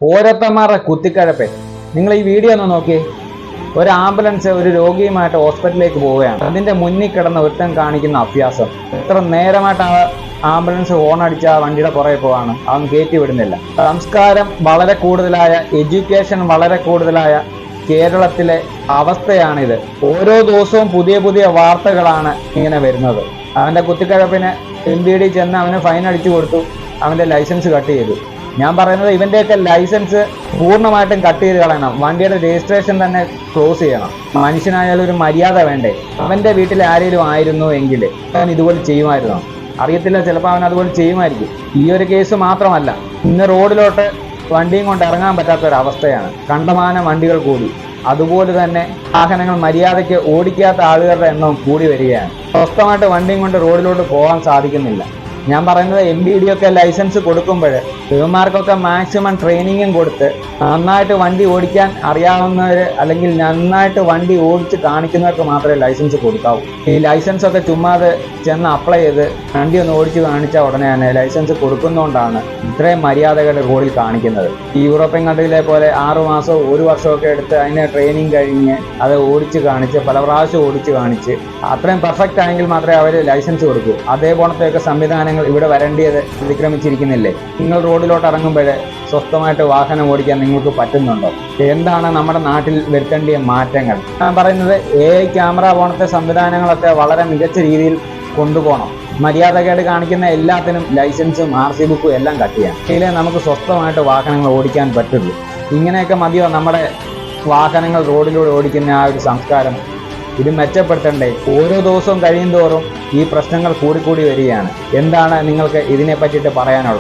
ഓരോരുത്തന്മാരുടെ കുത്തിക്കഴപ്പേ. നിങ്ങൾ ഈ വീഡിയോ ഒന്ന് നോക്കിയേ. ഒരു ആംബുലൻസ് ഒരു രോഗിയുമായിട്ട് ഹോസ്പിറ്റലിലേക്ക് പോവുകയാണ്. അതിന്റെ മുന്നിൽ കിടന്ന ഒരുത്തൻ കാണിക്കുന്ന അഭ്യാസം. എത്ര നേരമായിട്ട് ആ ആംബുലൻസ് ഹോൺ അടിച്ച ആ വണ്ടിയുടെ പുറകെ പോവാണ്, അവൻ കയറ്റി വിടുന്നില്ല. സംസ്കാരം വളരെ കൂടുതലായ, എഡ്യൂക്കേഷൻ വളരെ കൂടുതലായ കേരളത്തിലെ അവസ്ഥയാണിത്. ഓരോ ദിവസവും പുതിയ പുതിയ വാർത്തകളാണ് ഇങ്ങനെ വരുന്നത്. അവന്റെ കുത്തിക്കഴപ്പിന് MVD ചെന്ന് അവന് ഫൈൻ അടിച്ചു കൊടുത്തു, അവന്റെ ലൈസൻസ് കട്ട് ചെയ്തു. ഞാൻ പറയുന്നത് ഇവന്റെയൊക്കെ ലൈസൻസ് പൂർണ്ണമായിട്ടും കട്ട് ചെയ്ത് കളയണം. വണ്ടിയുടെ രജിസ്ട്രേഷൻ തന്നെ ക്ലോസ് ചെയ്യണം. മനുഷ്യനായാലും ഒരു മര്യാദ വേണ്ടേ? അവന്റെ വീട്ടിൽ ആരെങ്കിലും ആയിരുന്നു എങ്കിൽ അവൻ ഇതുപോലെ ചെയ്യുമായിരുന്നു. അറിയത്തില്ല, ചിലപ്പോൾ അവൻ അതുപോലെ ചെയ്യുമായിരിക്കും. ഈ ഒരു കേസ് മാത്രമല്ല, ഇന്ന് റോഡിലോട്ട് വണ്ടിയും കൊണ്ട് ഇറങ്ങാൻ പറ്റാത്തൊരവസ്ഥയാണ്. കണ്ടമാനം വണ്ടികൾ കൂടി. അതുപോലെ തന്നെ വാഹനങ്ങൾ മര്യാദയ്ക്ക് ഓടിക്കാത്ത ആളുകളുടെ എണ്ണം കൂടി വരികയാണ്. സ്വസ്ഥമായിട്ട് വണ്ടിയും കൊണ്ട് റോഡിലോട്ട് പോകാൻ സാധിക്കുന്നില്ല. ഞാൻ പറയുന്നത് MVD ഒക്കെ ലൈസൻസ് കൊടുക്കുമ്പോൾ ഇവന്മാർക്കൊക്കെ മാക്സിമം ട്രെയിനിങ്ങും കൊടുത്ത് നന്നായിട്ട് വണ്ടി ഓടിക്കാൻ അറിയാവുന്നവർ, അല്ലെങ്കിൽ നന്നായിട്ട് വണ്ടി ഓടിച്ച് കാണിക്കുന്നവർക്ക് മാത്രമേ ലൈസൻസ് കൊടുക്കാവൂ. ഈ ലൈസൻസ് ഒക്കെ ചുമ്മാതെ ചെന്ന് അപ്ലൈ ചെയ്ത് വണ്ടി ഒന്ന് ഓടിച്ച് കാണിച്ചാൽ ഉടനെ തന്നെ ലൈസൻസ് കൊടുക്കുന്നതുകൊണ്ടാണ് ഇത്രയും മര്യാദകൾ റോഡിൽ കാണിക്കുന്നത്. ഈ യൂറോപ്യൻ കൺട്രിയിലെ പോലെ 6 മാസവും 1 വർഷമൊക്കെ എടുത്ത് അതിനെ ട്രെയിനിങ് കഴിഞ്ഞ് അത് ഓടിച്ച് കാണിച്ച് പല പ്രാവശ്യം ഓടിച്ച് കാണിച്ച് അത്രയും പെർഫെക്റ്റ് ആയെങ്കിൽ മാത്രമേ അവർ ലൈസൻസ് കൊടുക്കൂ. അതേപോലത്തെയൊക്കെ സംവിധാനങ്ങൾ ഇവിടെ വരേണ്ടത് അതിക്രമിച്ചിരിക്കുന്നില്ലേ? നിങ്ങൾ റോഡിലോട്ട് ഇറങ്ങുമ്പോൾ സ്വസ്ഥമായിട്ട് വാഹനം ഓടിക്കാൻ നിങ്ങൾക്ക് പറ്റുന്നുണ്ടോ? എന്താണ് നമ്മുടെ നാട്ടിൽ വരുത്തേണ്ടിയ മാറ്റങ്ങൾ? ഞാൻ പറയുന്നത് AI ക്യാമറ പോലത്തെ സംവിധാനങ്ങളൊക്കെ വളരെ മികച്ച രീതിയിൽ കൊണ്ടുപോകണം. മര്യാദകേട് കാണിക്കുന്ന എല്ലാത്തിനും ലൈസൻസും RC ബുക്കും എല്ലാം കട്ട് ചെയ്യാം. ഇതിലേ നമുക്ക് സ്വസ്ഥമായിട്ട് വാഹനങ്ങൾ ഓടിക്കാൻ പറ്റുള്ളൂ. ഇങ്ങനെയൊക്കെ മതിയോ നമ്മുടെ വാഹനങ്ങൾ റോഡിലൂടെ ഓടിക്കുന്ന ആ ഒരു സംസ്കാരം? ഇത് മെച്ചപ്പെടുത്തണ്ടേ? ഓരോ ദിവസവും കഴിയും തോറും ഈ പ്രശ്നങ്ങൾ കൂടിക്കൂടി വരികയാണ്. എന്താണ് നിങ്ങൾക്ക് ഇതിനെ പറ്റിയിട്ട് പറയാനുള്ളത്?